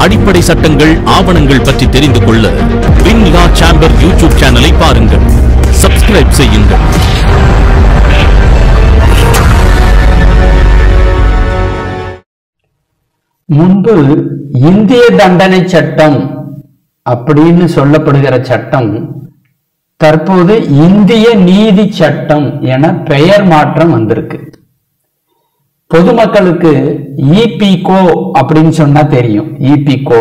அடிப்படை சட்டங்கள், ஆவணங்கள் பற்றி தெரிந்து கொள்ள வின் லா சேம்பர் யூடியூப் சேனலை பாருங்கள். சப்ஸ்கிரைப் செய்யுங்கள். முன்பு இந்திய தண்டனை சட்டம் அப்படின்னு சொல்லப்படுகிற சட்டம் தற்போது இந்திய நீதி சட்டம் என பெயர் மாற்றம் வந்திருக்கு. பொதுமக்களுக்கு இபிகோ அப்படின்னு சொன்னா தெரியும். இபிகோ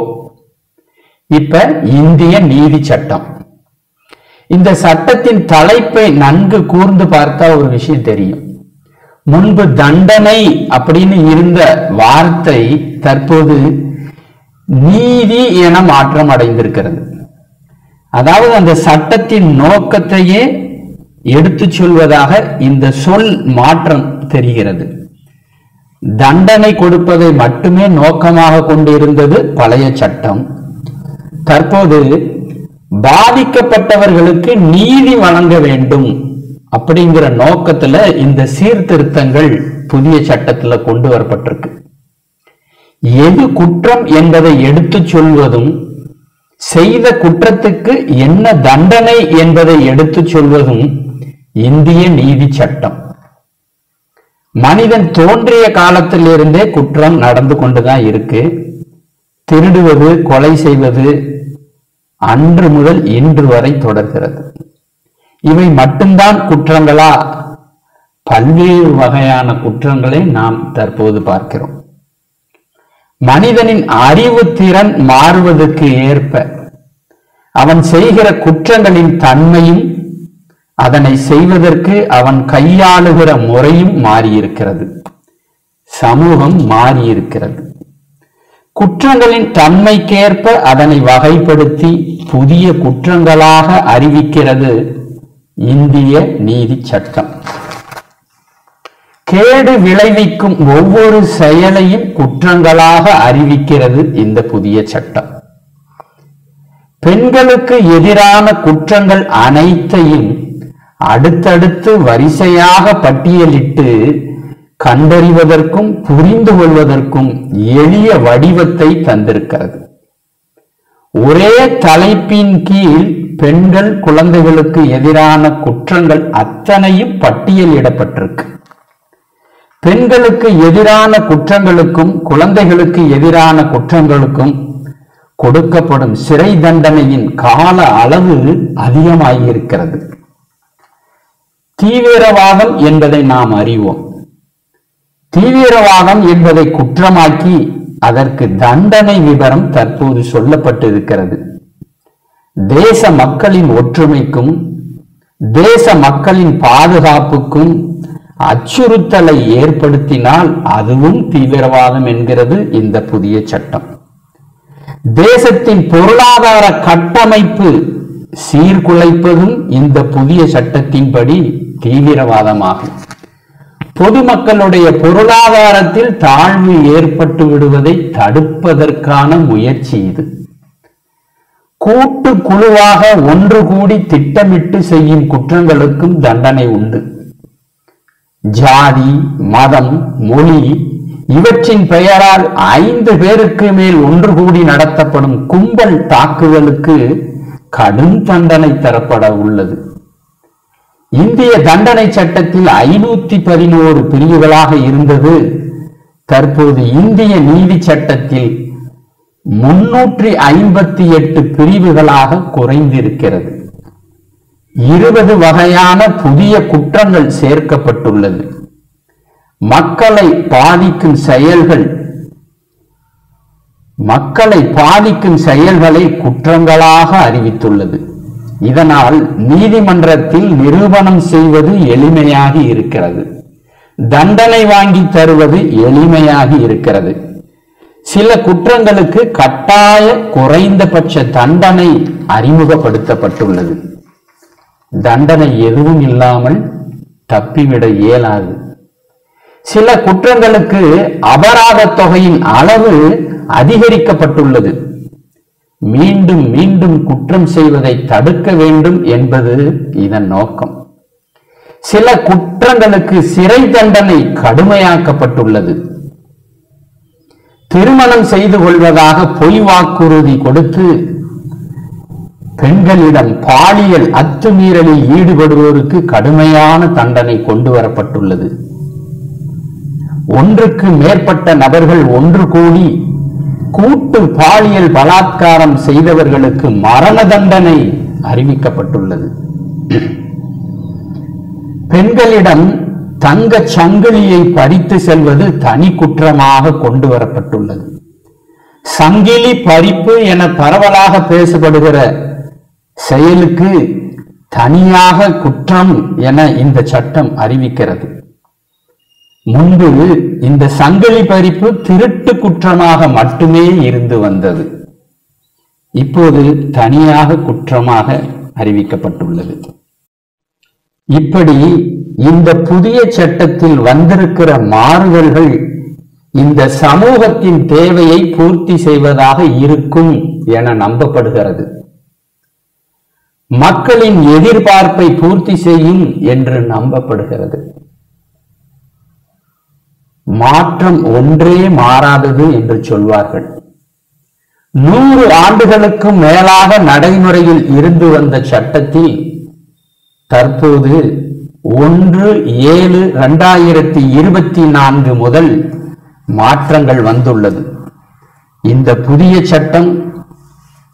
இப்ப இந்திய நீதி சட்டம். இந்த சட்டத்தின் தலைப்பை நன்கு கூர்ந்து பார்த்தா ஒரு விஷயம் தெரியும். முன்பு தண்டனை அப்படின்னு இருந்த வார்த்தை தற்போது நீதி என மாற்றம் அடைந்திருக்கிறது. அதாவது அந்த சட்டத்தின் நோக்கத்தையே எடுத்து சொல்வதாக இந்த சொல் மாற்றம் தெரிகிறது. தண்டனை கொடுப்பதை மட்டுமே நோக்கமாக கொண்டிருந்தது பழைய சட்டம். தற்போது பாதிக்கப்பட்டவர்களுக்கு நீதி வழங்க வேண்டும் அப்படிங்கிற நோக்கத்துல இந்த சீர்திருத்தங்கள் புதிய சட்டத்துல கொண்டு வரப்பட்டிருக்கு. எது குற்றம் என்பதை எடுத்து சொல்வதும், செய்த குற்றத்துக்கு என்ன தண்டனை என்பதை எடுத்து சொல்வதும் இந்திய நீதி சட்டம். மனிதன் தோன்றிய காலத்திலிருந்தே குற்றம் நடந்து கொண்டுதான் இருக்கு. திருடுவது, கொலை செய்வது அன்று முதல் இன்று வரை தொடர்கிறது. இவை மட்டும்தான் குற்றங்களா? பல்வேறு வகையான குற்றங்களை நாம் தற்போது பார்க்கிறோம். மனிதனின் அறிவு திறன் மாறுவதற்கு ஏற்ப அவன் செய்கிற குற்றங்களின் தன்மையும் அதனை செய்வதற்கு அவன் கையாளுகிற முறையும் மாறியிருக்கிறது. சமூகம் மாறியிருக்கிறது. குற்றங்களின் தன்மைக்கேற்ப அதனை வகைப்படுத்தி புதிய குற்றங்களாக அறிவிக்கிறது இந்திய நீதி சட்டம். கேடு விளைவிக்கும் ஒவ்வொரு செயலையும் குற்றங்களாக அறிவிக்கிறது இந்த புதிய சட்டம். பெண்களுக்கு எதிரான குற்றங்கள் அனைத்தையும் அடுத்தடுத்து வரிசையாக பட்டியலிட்டு கண்டறிவதற்கும் புரிந்து கொள்வதற்கும் எளிய வடிவத்தை தந்திருக்கிறது. ஒரே தலைப்பின் கீழ் பெண்கள், குழந்தைகளுக்கு எதிரான குற்றங்கள் அத்தனையும் பட்டியலிடப்பட்டிருக்கு. பெண்களுக்கு எதிரான குற்றங்களுக்கும் குழந்தைகளுக்கு எதிரான குற்றங்களுக்கும் கொடுக்கப்படும் சிறை தண்டனையின் கால அளவு அதிகமாகியிருக்கிறது. தீவிரவாதம் என்பதை நாம் அறிவோம். தீவிரவாதம் என்பதை குற்றமாக்கி அதற்கு தண்டனை விவரம் தற்போது சொல்லப்பட்டிருக்கிறது. தேச மக்களின் ஒற்றுமைக்கும் தேச மக்களின் பாதுகாப்புக்கும் அச்சுறுத்தலை ஏற்படுத்தினால் அதுவும் தீவிரவாதம் என்கிறது இந்த புதிய சட்டம். தேசத்தின் பொருளாதார கட்டமைப்பு சீர்குலைப்பதும் இந்த புதிய சட்டத்தின்படி தீவிரவாதமாகும். பொதுமக்களுடைய பொருளாதாரத்தில் தாழ்வு ஏற்பட்டு விடுவதை தடுப்பதற்கான முயற்சி இது. கூட்டு குழுவாக ஒன்று கூடி திட்டமிட்டு செய்யும் குற்றங்களுக்கும் தண்டனை உண்டு. ஜாதி, மதம், மொழி இவற்றின் பெயரால் 5 பேருக்கு மேல் ஒன்று கூடி நடத்தப்படும் கும்பல் தாக்குதலுக்கு கடும் தண்டனை தரப்பட உள்ளது. இந்திய தண்டனை சட்டத்தில் 511 பிரிவுகளாக இருந்தது. தற்போது இந்திய நீதி சட்டத்தில் 358 பிரிவுகளாக குறைந்திருக்கிறது. 20 வகையான புதிய குற்றங்கள் சேர்க்கப்பட்டுள்ளது. மக்களை பாதிக்கும் செயல்களை குற்றங்களாக அறிவித்துள்ளது. இதனால் நீதிமன்றத்தில் நிரூபணம் செய்வது எளிமையாகி இருக்கிறது. தண்டனை வாங்கி தருவது எளிமையாகி இருக்கிறது. சில குற்றங்களுக்கு கட்டாய குறைந்தபட்ச தண்டனை அறிமுகப்படுத்தப்பட்டுள்ளது. தண்டனை எதுவும் இல்லாமல் தப்பிவிட இயலாது. சில குற்றங்களுக்கு அபராத தொகையின் அளவு அதிகரிக்கப்பட்டுள்ளது. மீண்டும் மீண்டும் குற்றம் செய்வதை தடுக்க வேண்டும் என்பது இதன் நோக்கம். சில குற்றங்களுக்கு சிறை தண்டனை கடுமையாக்கப்பட்டுள்ளது. திருமணம் செய்து கொள்வதாக பொய் வாக்குறுதி கொடுத்து பெண்களிடம் பாலியல் அத்துமீறலில் ஈடுபடுவோருக்கு கடுமையான தண்டனை கொண்டு வரப்பட்டுள்ளது. ஒன்றுக்கு மேற்பட்ட நபர்கள் ஒன்று கூடி கூட்டு பாலியல் பலாத்காரம் செய்தவர்களுக்கு மரண தண்டனை அறிவிக்கப்பட்டுள்ளது. பெண்களிடம் தங்க சங்கிலியை பறித்து செல்வது தனி குற்றமாக கொண்டு வரப்பட்டுள்ளது. சங்கிலி பறிப்பு என பரவலாக பேசப்படுகிற செயலுக்கு தனியாக குற்றம் என இந்த சட்டம் அறிவிக்கிறது. முன்பு இந்த சங்கிலி பறிப்பு திருட்டு குற்றமாக மட்டுமே இருந்து வந்தது. இப்போது தனியாக குற்றமாக அறிவிக்கப்பட்டுள்ளது. இப்படி இந்த புதிய சட்டத்தில் வந்திருக்கிற மாறுதல்கள் இந்த சமூகத்தின் தேவையை பூர்த்தி செய்வதாக இருக்கும் என நம்பப்படுகிறது. மக்களின் எதிர்பார்ப்பை பூர்த்தி செய்யும் என்று நம்பப்படுகிறது. மாற்றம் ஒன்றே மாறாதது என்று சொல்வார்கள். 100 ஆண்டுகளுக்கும் மேலாக நடைமுறையில் இருந்து வந்த சட்டத்தில் தற்போது 1/7/2024 முதல் மாற்றங்கள் வந்துள்ளது. இந்த புதிய சட்டம்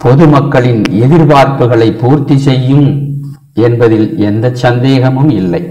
பொதுமக்களின் எதிர்பார்ப்புகளை பூர்த்தி செய்யும் என்பதில் எந்த சந்தேகமும் இல்லை.